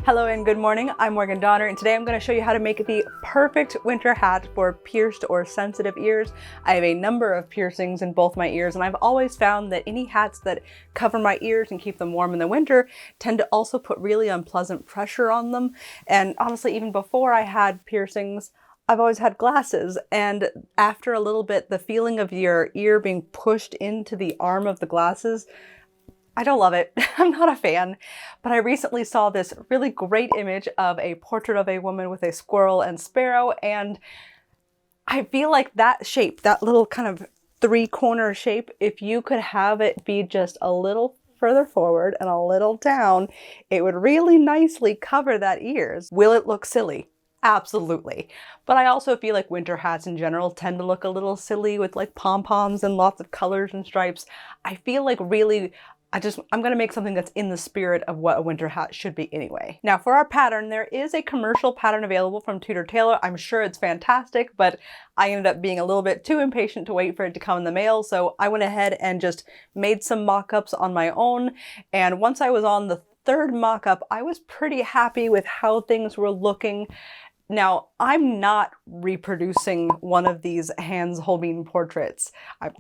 Hello and good morning, I'm Morgan Donner, and today I'm going to show you how to make the perfect winter hat for pierced or sensitive ears. I have a number of piercings in both my ears, and I've always found that any hats that cover my ears and keep them warm in the winter tend to also put really unpleasant pressure on them. And honestly, even before I had piercings, I've always had glasses, and after a little bit, the feeling of your ear being pushed into the arm of the glasses, I don't love it. I'm not a fan, but I recently saw this really great image of a portrait of a woman with a squirrel and sparrow, and I feel like that shape, that little kind of three-corner shape, if you could have it be just a little further forward and a little down, it would really nicely cover that ears. Will it look silly? Absolutely. But I also feel like winter hats in general tend to look a little silly with like pom-poms and lots of colors and stripes. I feel like really I'm going to make something that's in the spirit of what a winter hat should be anyway. Now for our pattern, there is a commercial pattern available from Tudor Tailor. I'm sure it's fantastic, but I ended up being a little bit too impatient to wait for it to come in the mail. So I went ahead and just made some mock-ups on my own. And once I was on the third mock-up, I was pretty happy with how things were looking. Now, I'm not reproducing one of these hands-holding portraits.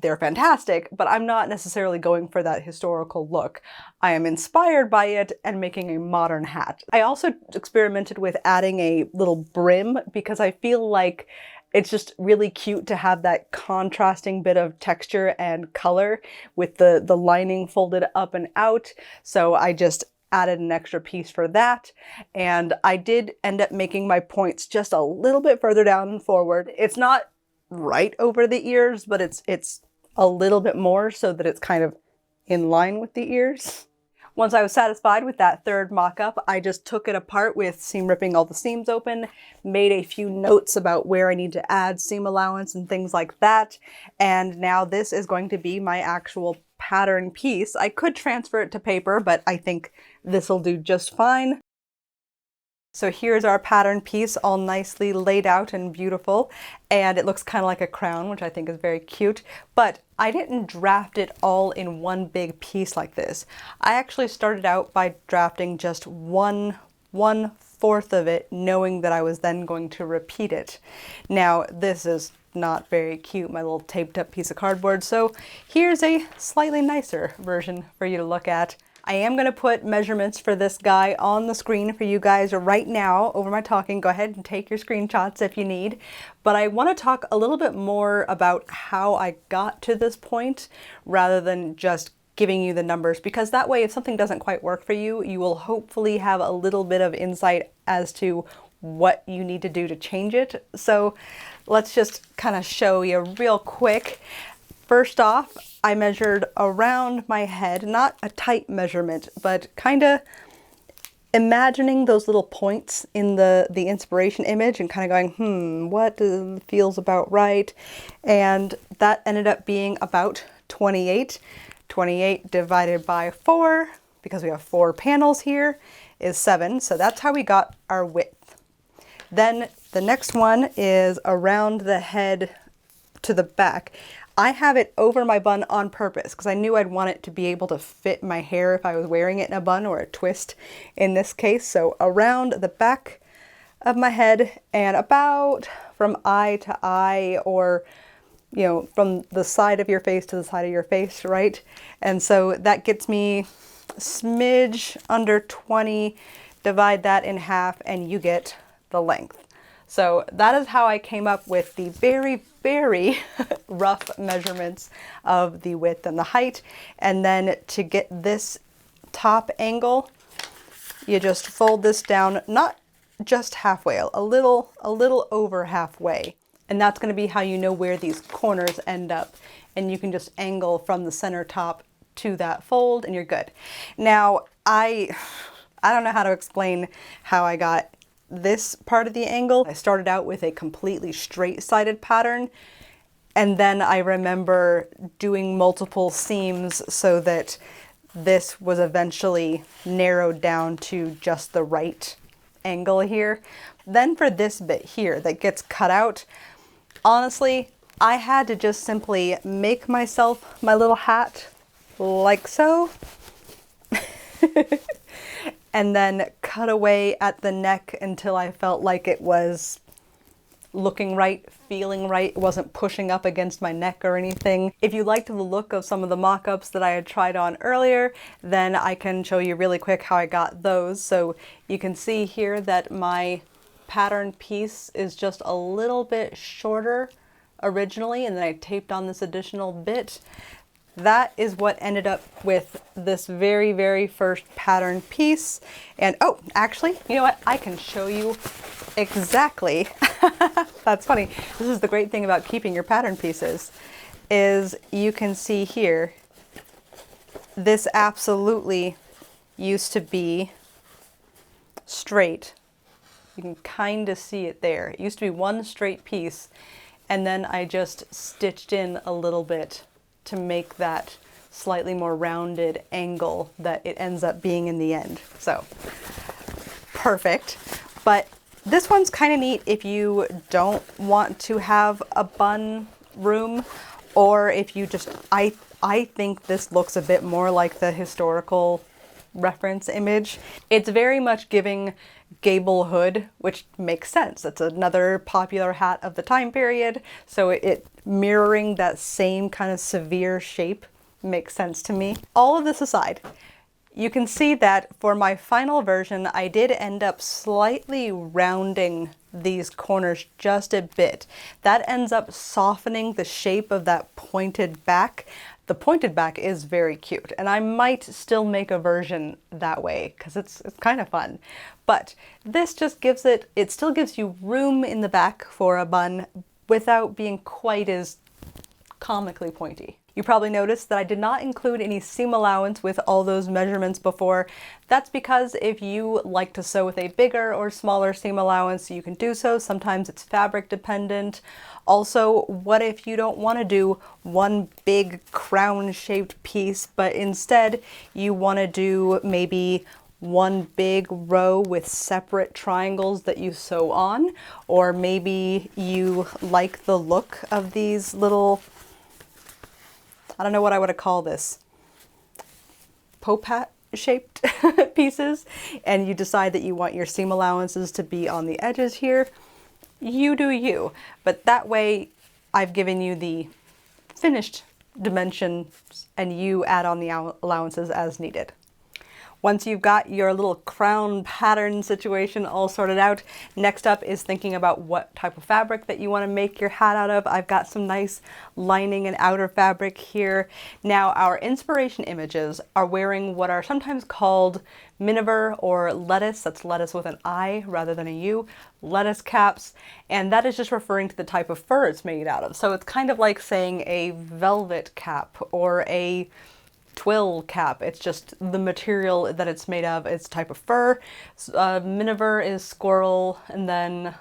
They're fantastic, but I'm not necessarily going for that historical look. I am inspired by it and making a modern hat. I also experimented with adding a little brim because I feel like it's just really cute to have that contrasting bit of texture and color with the lining folded up and out. So I just added an extra piece for that, and I did end up making my points just a little bit further down and forward. It's not right over the ears, but it's a little bit more so that it's kind of in line with the ears. Once I was satisfied with that third mock-up, I just took it apart with seam ripping all the seams open, made a few notes about where I need to add seam allowance and things like that, and now this is going to be my actual pattern piece. I could transfer it to paper, but I think this will do just fine. So here's our pattern piece all nicely laid out and beautiful, and it looks kind of like a crown, which I think is very cute, but I didn't draft it all in one big piece like this. I actually started out by drafting just one-fourth of it, knowing that I was then going to repeat it. Now, this is not very cute, my little taped up piece of cardboard, so here's a slightly nicer version for you to look at. I am going to put measurements for this guy on the screen for you guys right now over my talking. Go ahead and take your screenshots if you need. But I want to talk a little bit more about how I got to this point rather than just giving you the numbers, because that way if something doesn't quite work for you, you will hopefully have a little bit of insight as to what you need to do to change it. So let's just kind of show you real quick. First off, I measured around my head, not a tight measurement, but kind of imagining those little points in the inspiration image and kind of going, what feels about right? And that ended up being about 28. 28 divided by 4, because we have 4 panels here, is 7. So that's how we got our width. Then the next one is around the head to the back. I have it over my bun on purpose because I knew I'd want it to be able to fit my hair if I was wearing it in a bun or a twist in this case. So around the back of my head and about from eye to eye, or you know, from the side of your face to the side of your face, right? And so that gets me a smidge under 20. Divide that in half and you get the length. So that is how I came up with the very, very rough measurements of the width and the height. And then to get this top angle, you just fold this down, not just halfway, a little over halfway. And that's going to be how you know where these corners end up. And you can just angle from the center top to that fold and you're good. Now, I don't know how to explain how I got this part of the angle. I started out with a completely straight-sided pattern, and then I remember doing multiple seams so that this was eventually narrowed down to just the right angle here. Then for this bit here that gets cut out, honestly, I had to just simply make myself my little hat like so. and then cut away at the neck until I felt like it was looking right, feeling right. It wasn't pushing up against my neck or anything. If you liked the look of some of the mock-ups that I had tried on earlier, then I can show you really quick how I got those. So you can see here that my pattern piece is just a little bit shorter originally, and then I taped on this additional bit. That is what ended up with this very, very first pattern piece. And oh, actually, you know what? I can show you exactly. That's funny. This is the great thing about keeping your pattern pieces, is you can see here, this absolutely used to be straight. You can kind of see it there. It used to be one straight piece, and then I just stitched in a little bit to make that slightly more rounded angle that it ends up being in the end. So perfect. But this one's kind of neat if you don't want to have a bun room, or if you just, I think this looks a bit more like the historical reference image. It's very much giving gable hood, which makes sense. It's another popular hat of the time period. So it mirroring that same kind of severe shape makes sense to me. All of this aside, you can see that for my final version, I did end up slightly rounding these corners just a bit. That ends up softening the shape of that pointed back. The pointed back is very cute, and I might still make a version that way because it's kind of fun. But this just gives it still gives you room in the back for a bun without being quite as comically pointy. You probably noticed that I did not include any seam allowance with all those measurements before. That's because if you like to sew with a bigger or smaller seam allowance, you can do so. Sometimes it's fabric dependent. Also, what if you don't want to do one big crown-shaped piece, but instead you want to do maybe one big row with separate triangles that you sew on, or maybe you like the look of these little, I don't know what I would call this, popat shaped pieces, and you decide that you want your seam allowances to be on the edges here. You do you, but that way I've given you the finished dimensions and you add on the allowances as needed. Once you've got your little crown pattern situation all sorted out, next up is thinking about what type of fabric that you want to make your hat out of. I've got some nice lining and outer fabric here. Now, our inspiration images are wearing what are sometimes called miniver or lettuce, that's lettuce with an I rather than a U, lettuce caps, and that is just referring to the type of fur it's made out of. So it's kind of like saying a velvet cap or a twill cap. It's just the material that it's made of, it's type of fur. Miniver is squirrel, and then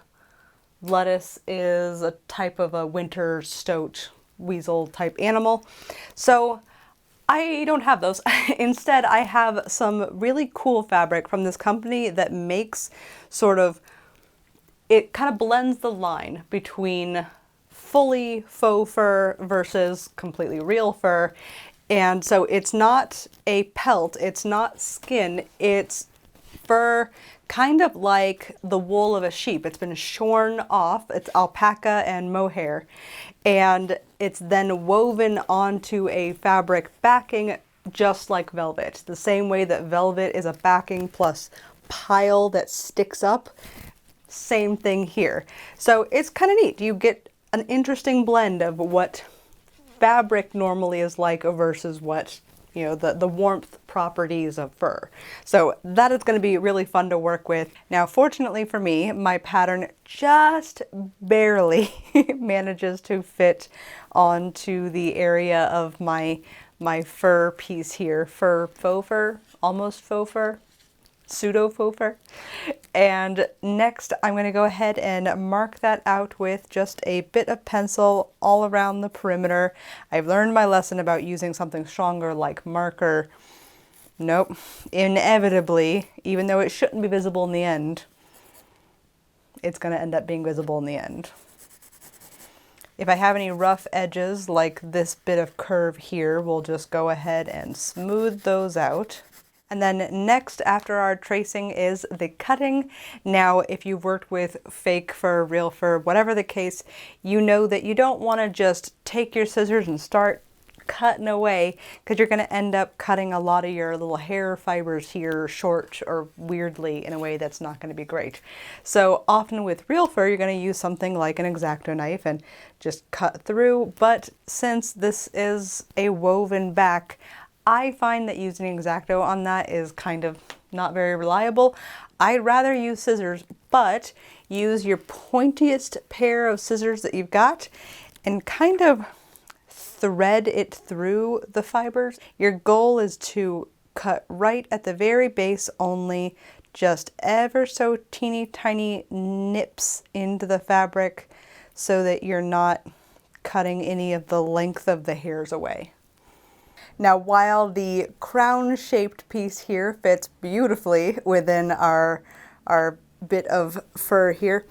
lettuce is a type of a winter stoat, weasel type animal. So I don't have those. Instead, I have some really cool fabric from this company that makes sort of, it kind of blends the line between fully faux fur versus completely real fur. And so it's not a pelt, it's not skin, it's fur, kind of like the wool of a sheep. It's been shorn off, it's alpaca and mohair, and it's then woven onto a fabric backing just like velvet. The same way that velvet is a backing plus pile that sticks up, same thing here. So it's kind of neat. You get an interesting blend of what fabric normally is like versus what, you know, the warmth properties of fur. So that is going to be really fun to work with. Now, fortunately for me, my pattern just barely manages to fit onto the area of my fur piece here. Faux fur, almost faux fur, pseudo faux fur. And next I'm going to go ahead and mark that out with just a bit of pencil all around the perimeter. I've learned my lesson about using something stronger like marker. Nope, inevitably, even though it shouldn't be visible in the end, it's going to end up being visible in the end. If I have any rough edges like this bit of curve here, we'll just go ahead and smooth those out. And then next after our tracing is the cutting. Now, if you've worked with fake fur, real fur, whatever the case, you know that you don't want to just take your scissors and start cutting away, because you're going to end up cutting a lot of your little hair fibers here short or weirdly in a way that's not going to be great. So often with real fur, you're going to use something like an X-Acto knife and just cut through. But since this is a woven back, I find that using X-Acto on that is kind of not very reliable. I'd rather use scissors, but use your pointiest pair of scissors that you've got and kind of thread it through the fibers. Your goal is to cut right at the very base only, just ever so teeny tiny nips into the fabric so that you're not cutting any of the length of the hairs away. Now, while the crown-shaped piece here fits beautifully within our bit of fur here,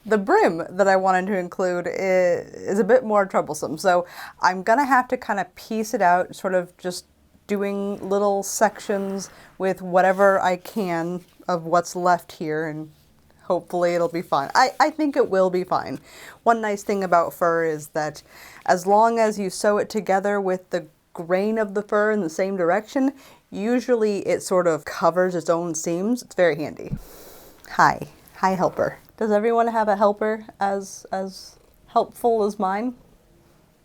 the brim that I wanted to include is a bit more troublesome. So I'm gonna have to kind of piece it out, sort of just doing little sections with whatever I can of what's left here, and hopefully it'll be fine. I think it will be fine. One nice thing about fur is that as long as you sew it together with the grain of the fur in the same direction, usually it sort of covers its own seams. It's very handy. Hi helper. Does everyone have a helper as helpful as mine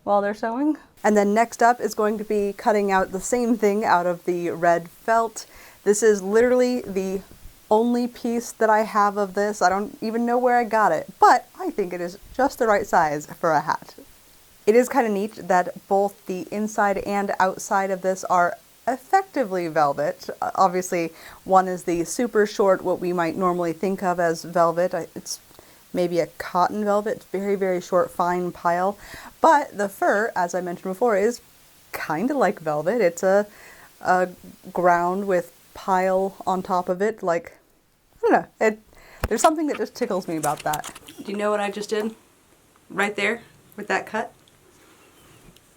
while they're sewing? And then next up is going to be cutting out the same thing out of the red felt. This is literally the only piece that I have of this. I don't even know where I got it, but I think it is just the right size for a hat. It is kind of neat that both the inside and outside of this are effectively velvet. Obviously, one is the super short, what we might normally think of as velvet. It's maybe a cotton velvet. It's very, very short, fine pile. But the fur, as I mentioned before, is kind of like velvet. It's a ground with pile on top of it. Like, I don't know. There's something that just tickles me about that. Do you know what I just did? Right there, with that cut?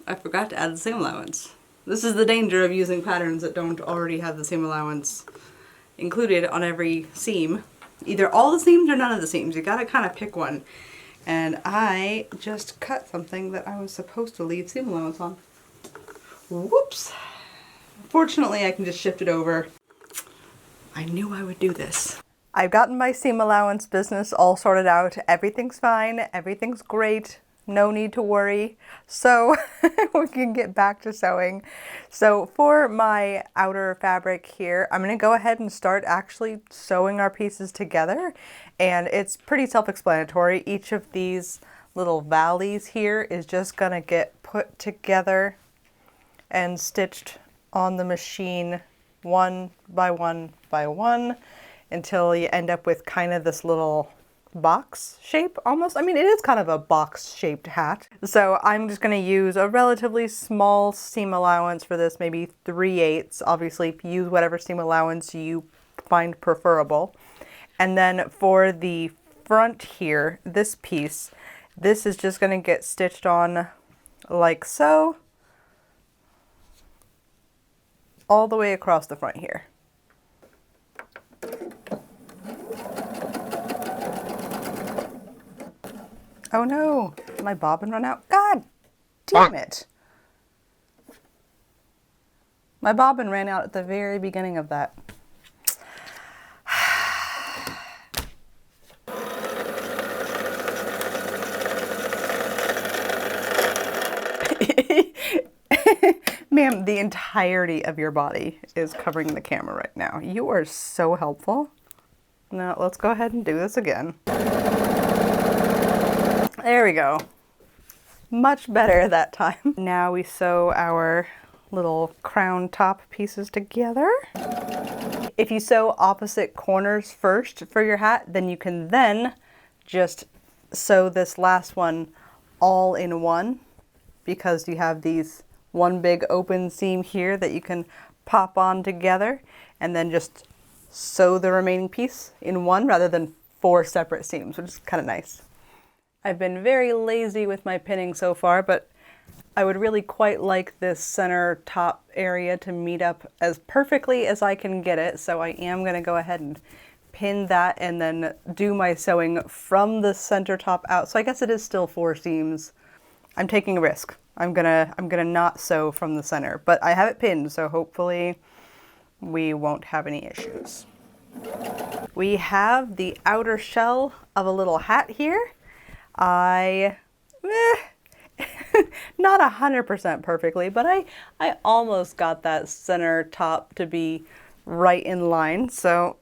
I forgot to add the seam allowance. This is the danger of using patterns that don't already have the seam allowance included on every seam. Either all the seams or none of the seams. You gotta kind of pick one. And I just cut something that I was supposed to leave seam allowance on. Whoops. Fortunately, I can just shift it over. I knew I would do this. I've gotten my seam allowance business all sorted out. Everything's fine. Everything's great. No need to worry. So we can get back to sewing. So for my outer fabric here, I'm going to go ahead and start actually sewing our pieces together. And it's pretty self-explanatory. Each of these little valleys here is just going to get put together and stitched on the machine one by one by one until you end up with kind of this little box shape almost. I mean, it is kind of a box shaped hat. So I'm just going to use a relatively small seam allowance for this, maybe 3/8. Obviously, use whatever seam allowance you find preferable. And then for the front here, this piece, this is just going to get stitched on like so, all the way across the front here. Oh no, my bobbin run out? God damn it. My bobbin ran out at the very beginning of that. Ma'am, the entirety of your body is covering the camera right now. You are so helpful. Now let's go ahead and do this again. There we go. Much better that time. Now we sew our little crown top pieces together. If you sew opposite corners first for your hat, then you can then just sew this last one all in one, because you have these one big open seam here that you can pop on together and then just sew the remaining piece in one rather than 4 separate seams, which is kind of nice. I've been very lazy with my pinning so far, but I would really quite like this center top area to meet up as perfectly as I can get it, so I am going to go ahead and pin that and then do my sewing from the center top out. So I guess it is still 4 seams. I'm taking a risk. I'm gonna not sew from the center, but I have it pinned, so hopefully we won't have any issues. We have the outer shell of a little hat here. Not 100% perfectly, but I almost got that center top to be right in line, so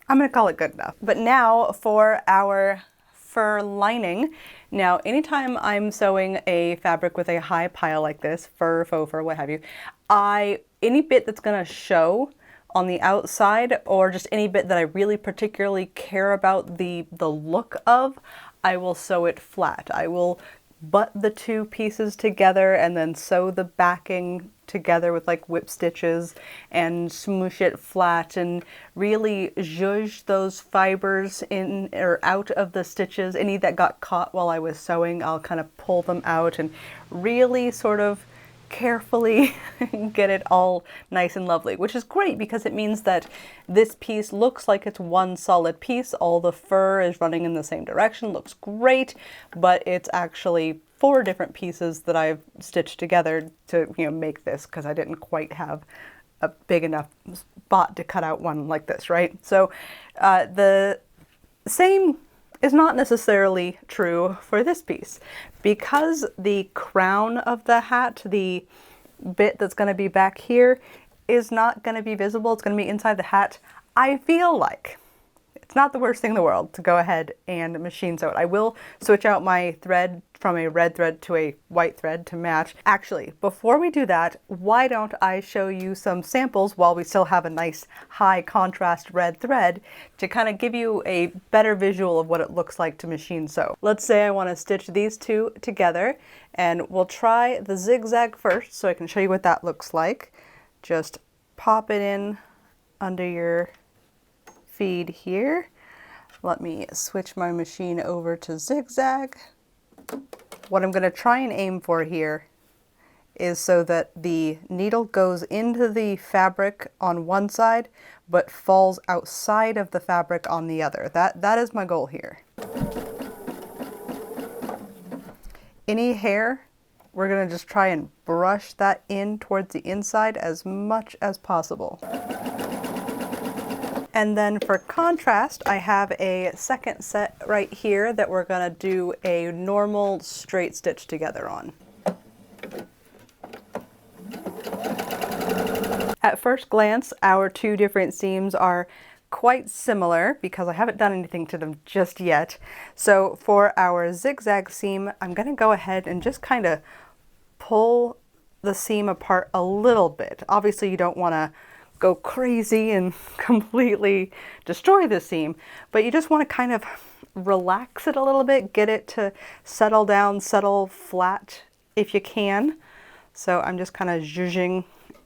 I'm gonna call it good enough. But now for our fur lining. Now, anytime I'm sewing a fabric with a high pile like this, fur, faux fur, what have you, any bit that's gonna show on the outside, or just any bit that I really particularly care about the look of, I will sew it flat. I will butt the 2 pieces together and then sew the backing together with like whip stitches and smoosh it flat and really zhuzh those fibers in or out of the stitches. Any that got caught while I was sewing, I'll kind of pull them out and really sort of carefully get it all nice and lovely, which is great because it means that this piece looks like it's one solid piece. All the fur is running in the same direction, looks great, but it's actually 4 different pieces that I've stitched together to, you know, make this, because I didn't quite have a big enough spot to cut out one like this, right? So the same is not necessarily true for this piece, because the crown of the hat, the bit that's going to be back here, is not going to be visible. It's going to be inside the hat. I feel like it's not the worst thing in the world to go ahead and machine sew it. I will switch out my thread from a red thread to a white thread to match. Actually, before we do that, why don't I show you some samples while we still have a nice high contrast red thread to kind of give you a better visual of what it looks like to machine sew. Let's say I want to stitch these 2 together, and we'll try the zigzag first so I can show you what that looks like. Just pop it in under your feed here. Let me switch my machine over to zigzag. What I'm going to try and aim for here is so that the needle goes into the fabric on one side but falls outside of the fabric on the other. That is my goal here. Any hair, we're going to just try and brush that in towards the inside as much as possible. And then for contrast, I have a second set right here that we're gonna do a normal straight stitch together on. At first glance, our 2 different seams are quite similar because I haven't done anything to them just yet. So for our zigzag seam, I'm gonna go ahead and just kind of pull the seam apart a little bit. Obviously, you don't wanna go crazy and completely destroy the seam, but you just want to kind of relax it a little bit, get it to settle down, settle flat if you can. So I'm just kind of zhuzhing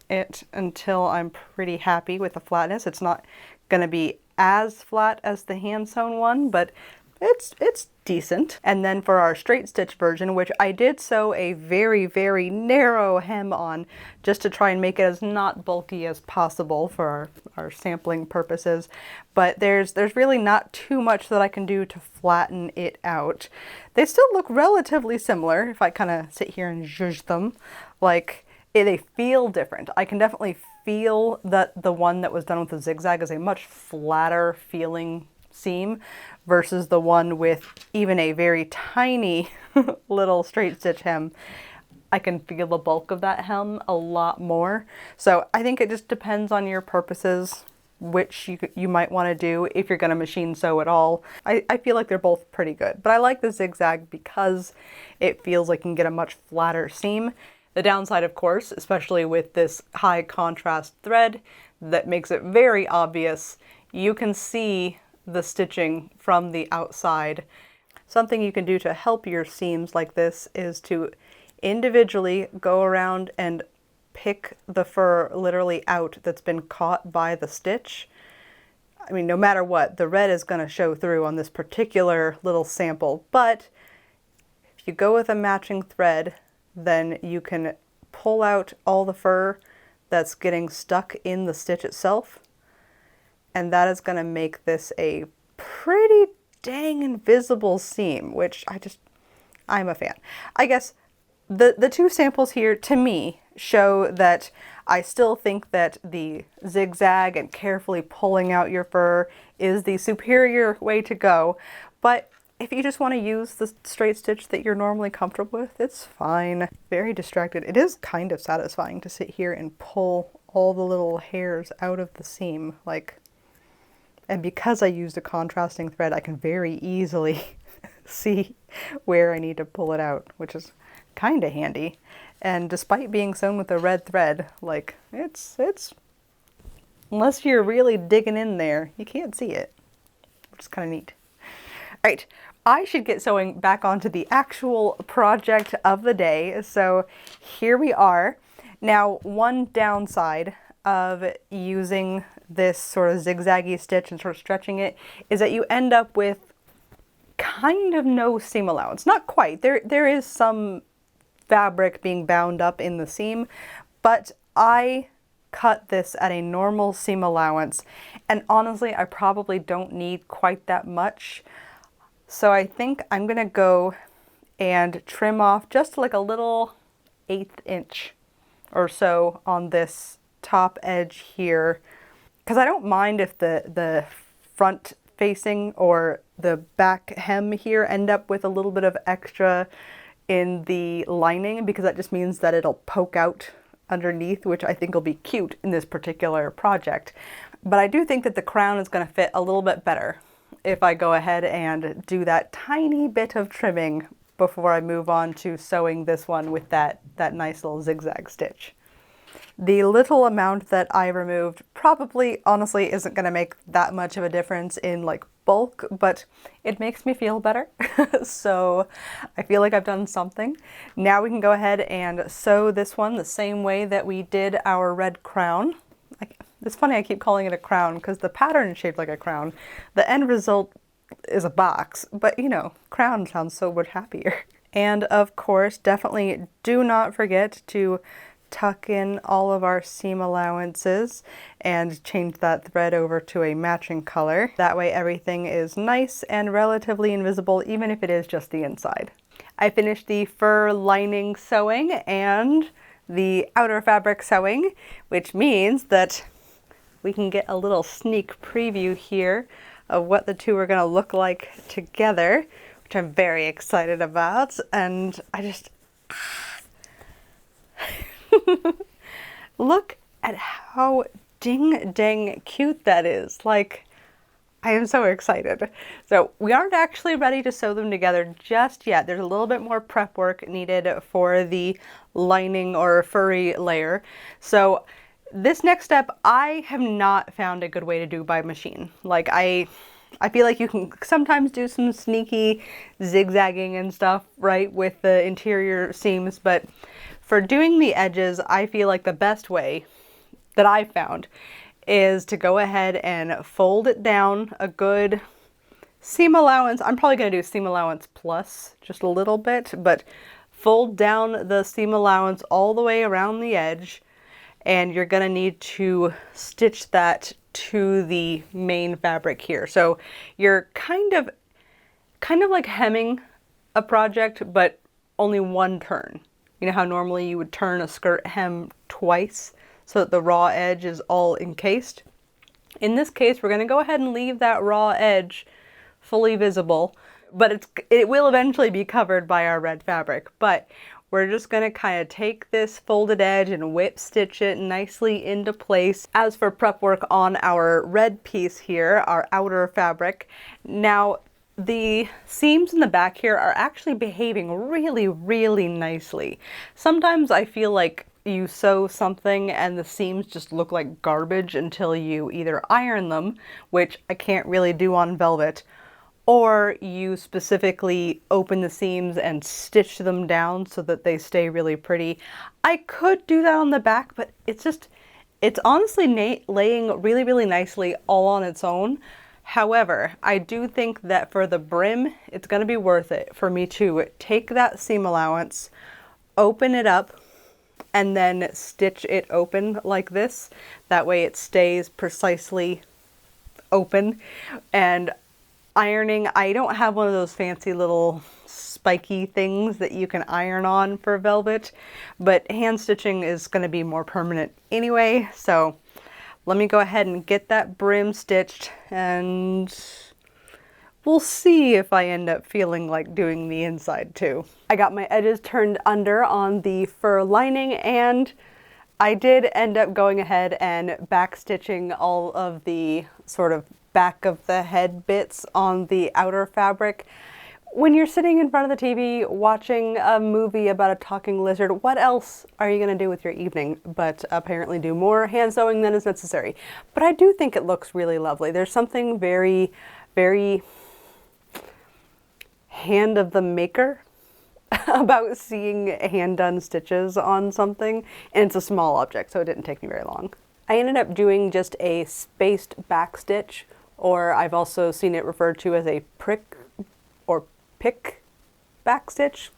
it until I'm pretty happy with the flatness. It's not going to be as flat as the hand sewn one, but it's decent. And then for our straight stitch version, which I did sew a very, very narrow hem on just to try and make it as not bulky as possible for our sampling purposes. But there's really not too much that I can do to flatten it out. They still look relatively similar if I kind of sit here and zhuzh them. Like, they feel different. I can definitely feel that the one that was done with the zigzag is a much flatter feeling seam versus the one with even a very tiny little straight stitch hem. I can feel the bulk of that hem a lot more. So I think it just depends on your purposes, which you might want to do if you're going to machine sew at all. I feel like they're both pretty good, but I like the zigzag because it feels like you can get a much flatter seam. The downside, of course, especially with this high contrast thread that makes it very obvious, you can see the stitching from the outside. Something you can do to help your seams like this is to individually go around and pick the fur literally out that's been caught by the stitch. I mean, no matter what, the red is going to show through on this particular little sample, but if you go with a matching thread, then you can pull out all the fur that's getting stuck in the stitch itself. And that is going to make this a pretty dang invisible seam, which I'm a fan. I guess the two samples here to me show that I still think that the zigzag and carefully pulling out your fur is the superior way to go. But if you just want to use the straight stitch that you're normally comfortable with, it's fine. Very distracted. It is kind of satisfying to sit here and pull all the little hairs out of the seam. And because I used a contrasting thread, I can very easily see where I need to pull it out, which is kind of handy. And despite being sewn with a red thread, it's unless you're really digging in there, you can't see it, which is kind of neat. All right, I should get sewing back onto the actual project of the day. So here we are. Now, one downside of using this sort of zigzaggy stitch and sort of stretching it is that you end up with kind of no seam allowance. Not quite. There is some fabric being bound up in the seam, but I cut this at a normal seam allowance, and honestly I probably don't need quite that much. So I think I'm gonna go and trim off just like a little 1/8 inch or so on this top edge here, because I don't mind if the front facing or the back hem here end up with a little bit of extra in the lining, because that just means that it'll poke out underneath, which I think will be cute in this particular project. But I do think that the crown is going to fit a little bit better if I go ahead and do that tiny bit of trimming before I move on to sewing this one with that nice little zigzag stitch. The little amount that I removed probably honestly isn't going to make that much of a difference in bulk, but it makes me feel better. So I feel like I've done something. Now we can go ahead and sew this one the same way that we did our red crown. It's funny I keep calling it a crown because the pattern is shaped like a crown. The end result is a box, but you know, crown sounds so much happier. And of course, definitely do not forget to tuck in all of our seam allowances and change that thread over to a matching color. That way everything is nice and relatively invisible, even if it is just the inside. I finished the fur lining sewing and the outer fabric sewing, which means that we can get a little sneak preview here of what the two are going to look like together, which I'm very excited about. And I just look at how dang cute that is. I am so excited. So we aren't actually ready to sew them together just yet. There's a little bit more prep work needed for the lining or furry layer. So this next step, I have not found a good way to do by machine. I feel like you can sometimes do some sneaky zigzagging and stuff, right, with the interior seams, but for doing the edges, I feel like the best way that I've found is to go ahead and fold it down a good seam allowance. I'm probably going to do seam allowance plus just a little bit, but fold down the seam allowance all the way around the edge, and you're going to need to stitch that to the main fabric here. So you're kind of like hemming a project, but only one turn. You know how normally you would turn a skirt hem twice so that the raw edge is all encased? In this case, we're going to go ahead and leave that raw edge fully visible, but it will eventually be covered by our red fabric. But we're just going to kind of take this folded edge and whip stitch it nicely into place. As for prep work on our red piece here, our outer fabric, now the seams in the back here are actually behaving really nicely. Sometimes I feel like you sew something and the seams just look like garbage until you either iron them, which I can't really do on velvet, or you specifically open the seams and stitch them down so that they stay really pretty. I could do that on the back, but it's honestly laying really nicely all on its own. However, I do think that for the brim, it's going to be worth it for me to take that seam allowance, open it up and then stitch it open like this. That way it stays precisely open. And ironing, I don't have one of those fancy little spiky things that you can iron on for velvet, but hand stitching is going to be more permanent anyway. So let me go ahead and get that brim stitched, and we'll see if I end up feeling like doing the inside too. I got my edges turned under on the fur lining, and I did end up going ahead and back stitching all of the sort of back of the head bits on the outer fabric. When you're sitting in front of the TV watching a movie about a talking lizard, what else are you going to do with your evening but apparently do more hand sewing than is necessary? But I do think it looks really lovely. There's something very, very hand of the maker about seeing hand done stitches on something, and it's a small object, so it didn't take me very long. I ended up doing just a spaced back stitch, or I've also seen it referred to as a prick or pick back stitch.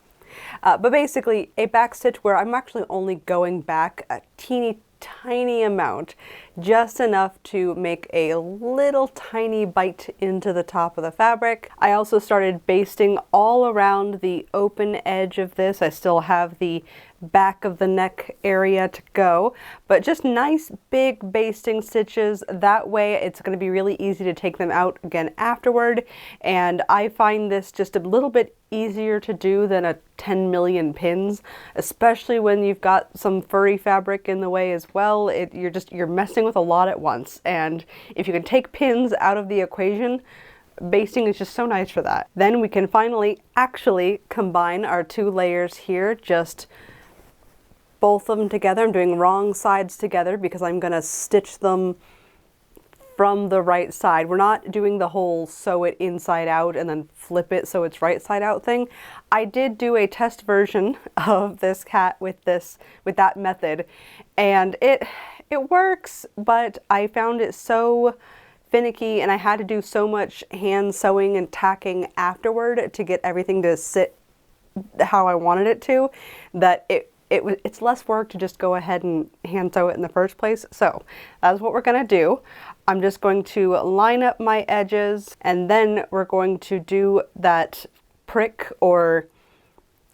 But basically a back stitch where I'm actually only going back a teeny tiny amount, just enough to make a little tiny bite into the top of the fabric. I also started basting all around the open edge of this. I still have the back of the neck area to go, but just nice big basting stitches. That way it's going to be really easy to take them out again afterward, and I find this just a little bit easier to do than a 10 million pins, especially when you've got some furry fabric in the way as well. You're messing with a lot at once, and if you can take pins out of the equation, basting is just so nice for that. Then we can finally actually combine our two layers here, just both of them together. I'm doing wrong sides together because I'm going to stitch them from the right side. We're not doing the whole sew it inside out and then flip it so it's right side out thing. I did do a test version of this cat with that method, and it works, but I found it so finicky and I had to do so much hand sewing and tacking afterward to get everything to sit how I wanted it to, that it's less work to just go ahead and hand sew it in the first place. So that's what we're gonna do. I'm just going to line up my edges, and then we're going to do that prick or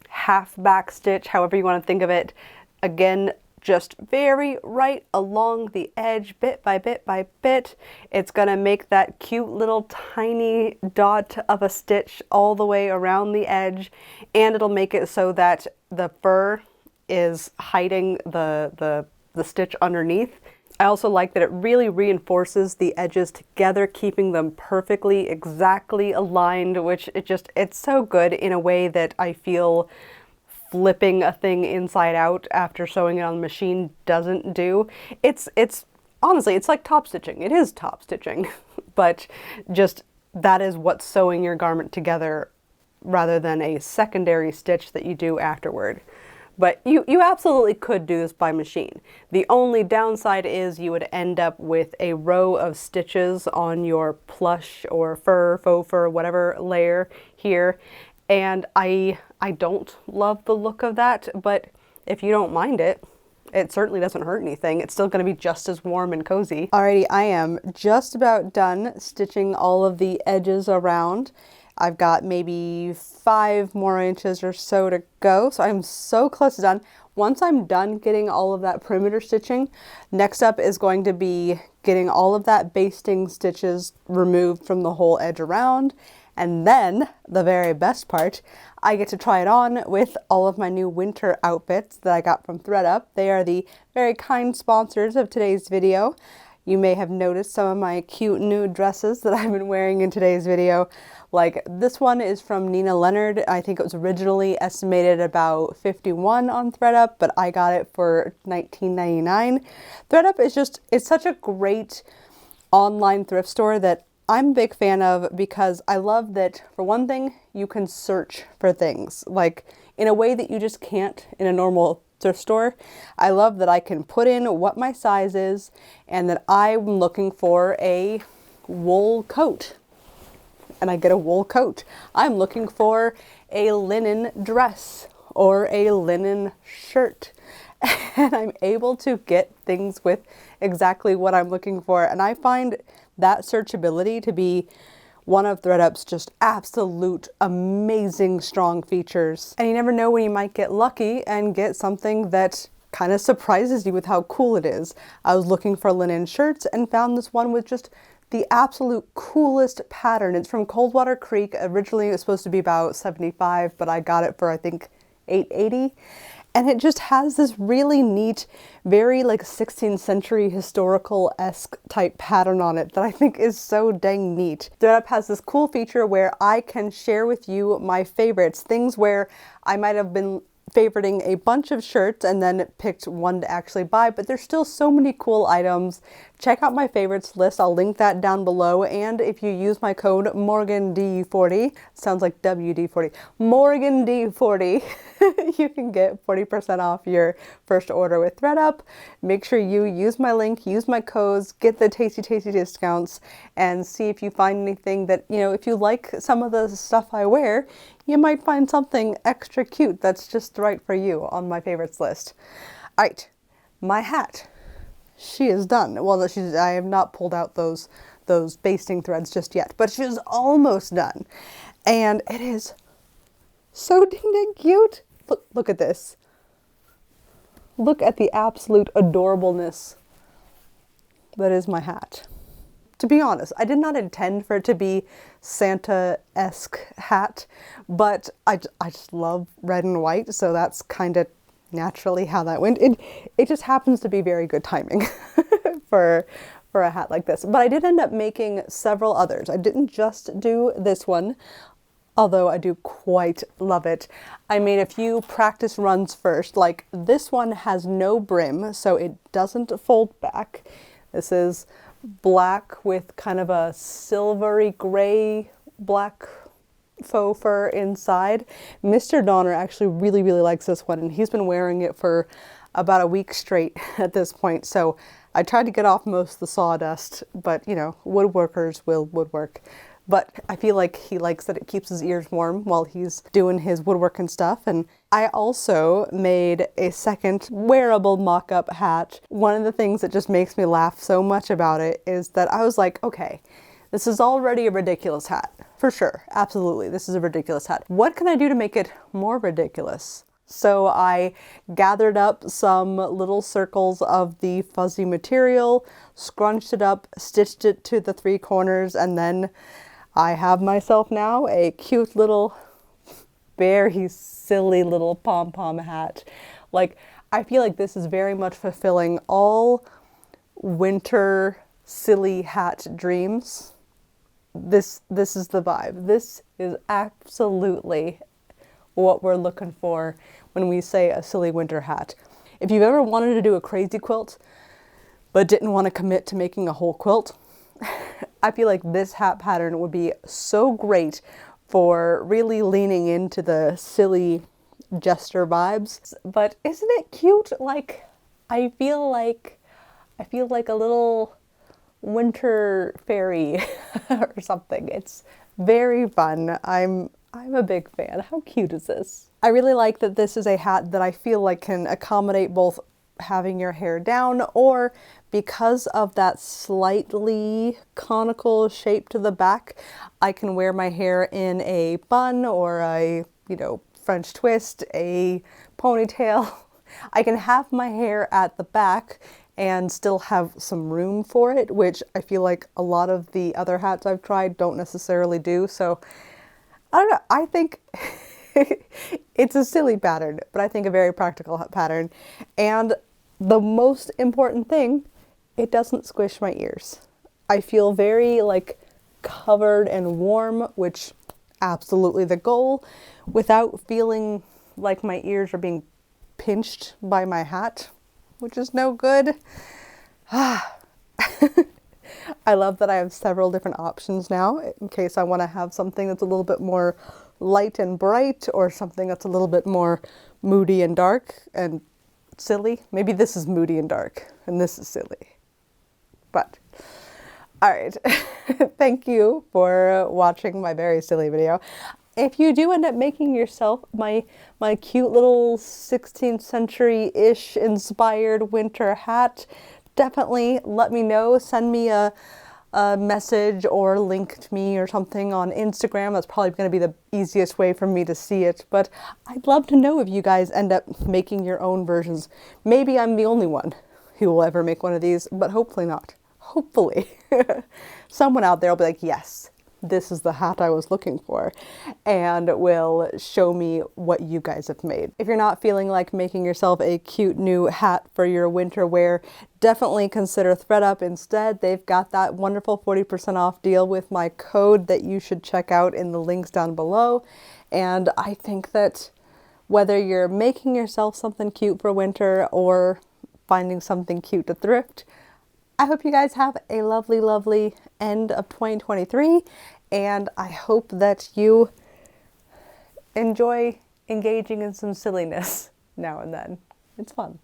half back stitch, however you want to think of it. Again, just very right along the edge, bit by bit by bit. It's gonna make that cute little tiny dot of a stitch all the way around the edge, and it'll make it so that the fur is hiding the stitch underneath. I also like that it really reinforces the edges together, keeping them perfectly exactly aligned, which it's so good in a way that I feel flipping a thing inside out after sewing it on the machine doesn't do. It's honestly, it's like top stitching. It is top stitching, but just that is what's sewing your garment together rather than a secondary stitch that you do afterward. But you absolutely could do this by machine. The only downside is you would end up with a row of stitches on your plush or fur, faux fur, whatever layer here. And I don't love the look of that, but if you don't mind it, it certainly doesn't hurt anything. It's still going to be just as warm and cozy. Alrighty, I am just about done stitching all of the edges around. I've got maybe 5 more inches or so to go, so I'm so close to done. Once I'm done getting all of that perimeter stitching, next up is going to be getting all of that basting stitches removed from the whole edge around, and then the very best part, I get to try it on with all of my new winter outfits that I got from Thredup. They are the very kind sponsors of today's video. You may have noticed some of my cute new dresses that I've been wearing in today's video. Like this one is from Nina Leonard. I think it was originally estimated about $51 on Thredup, but I got it for $19.99. Thredup is it's such a great online thrift store that I'm a big fan of, because I love that, for one thing, you can search for things like in a way that you just can't in a normal thrift store. I love that I can put in what my size is and that I'm looking for a wool coat, and I get a wool coat. I'm looking for a linen dress or a linen shirt. And I'm able to get things with exactly what I'm looking for. And I find that searchability to be one of Thredup's just absolute amazing strong features. And you never know when you might get lucky and get something that kind of surprises you with how cool it is. I was looking for linen shirts and found this one with just the absolute coolest pattern. It's from Coldwater Creek. Originally it was supposed to be about 75, but I got it for I think 880. And it just has this really neat, very like 16th century historical-esque type pattern on it that I think is so dang neat. Thredup has this cool feature where I can share with you my favorites, things where I might have been favoriting a bunch of shirts and then picked one to actually buy, but there's still so many cool items. Check out my favorites list. I'll link that down below. And if you use my code MorganD40, sounds like WD-40, MorganD40, you can get 40% off your first order with Thredup. Make sure you use my link, use my codes, get the tasty discounts, and see if you find anything that, you know, if you like some of the stuff I wear, you might find something extra cute that's just right for you on my favorites list. All right, my hat. She is done. Well, I have not pulled out those basting threads just yet, but she's almost done. And it is so dang cute. Look at this. Look at the absolute adorableness that is my hat. To be honest, I did not intend for it to be Santa-esque hat, but I just love red and white, so that's kind of naturally how that went. It just happens to be very good timing for a hat like this. But I did end up making several others. I didn't just do this one, although I do quite love it. I made a few practice runs first. Like this one has no brim, so it doesn't fold back. This is black with kind of a silvery gray black faux fur inside. Mr. Donner actually really likes this one, and he's been wearing it for about a week straight at this point. So I tried to get off most of the sawdust, but you know, woodworkers will woodwork. But I feel like he likes that it keeps his ears warm while he's doing his woodworking stuff. And I also made a second wearable mock-up hat. One of the things that just makes me laugh so much about it is that I was like, okay, this is already a ridiculous hat. For sure, absolutely, this is a ridiculous hat. What can I do to make it more ridiculous? So I gathered up some little circles of the fuzzy material, scrunched it up, stitched it to the 3 corners, and then I have myself now a cute little, very silly little pom-pom hat. Like, I feel like this is very much fulfilling all winter silly hat dreams. This is the vibe. This is absolutely what we're looking for when we say a silly winter hat. If you've ever wanted to do a crazy quilt, but didn't want to commit to making a whole quilt, I feel like this hat pattern would be so great for really leaning into the silly jester vibes. But isn't it cute? Like, I feel like a little winter fairy or something. It's very fun. I'm a big fan. How cute is this? I really like that this is a hat that I feel like can accommodate both having your hair down, or because of that slightly conical shape to the back, I can wear my hair in a bun or a, you know, French twist, a ponytail. I can have my hair at the back and still have some room for it, which I feel like a lot of the other hats I've tried don't necessarily do. So I don't know, I think it's a silly pattern, but I think a very practical pattern. And the most important thing, it doesn't squish my ears. I feel very like covered and warm, which absolutely the goal, without feeling like my ears are being pinched by my hat, which is no good. I love that I have several different options now in case I want to have something that's a little bit more light and bright, or something that's a little bit more moody and dark and silly. Maybe this is moody and dark and this is silly. But all right, thank you for watching my very silly video. if you do end up making yourself my cute little 16th century-ish inspired winter hat, definitely let me know. Send me a message or link to me or something on Instagram. That's probably going to be the easiest way for me to see it. But I'd love to know if you guys end up making your own versions. Maybe I'm the only one who will ever make one of these, but hopefully not. Hopefully. Someone out there will be like, yes, this is the hat I was looking for, and will show me what you guys have made. If you're not feeling like making yourself a cute new hat for your winter wear, definitely consider Thredup instead. They've got that wonderful 40% off deal with my code that you should check out in the links down below. And I think that whether you're making yourself something cute for winter or finding something cute to thrift, I hope you guys have a lovely, lovely end of 2023, and I hope that you enjoy engaging in some silliness now and then. It's fun.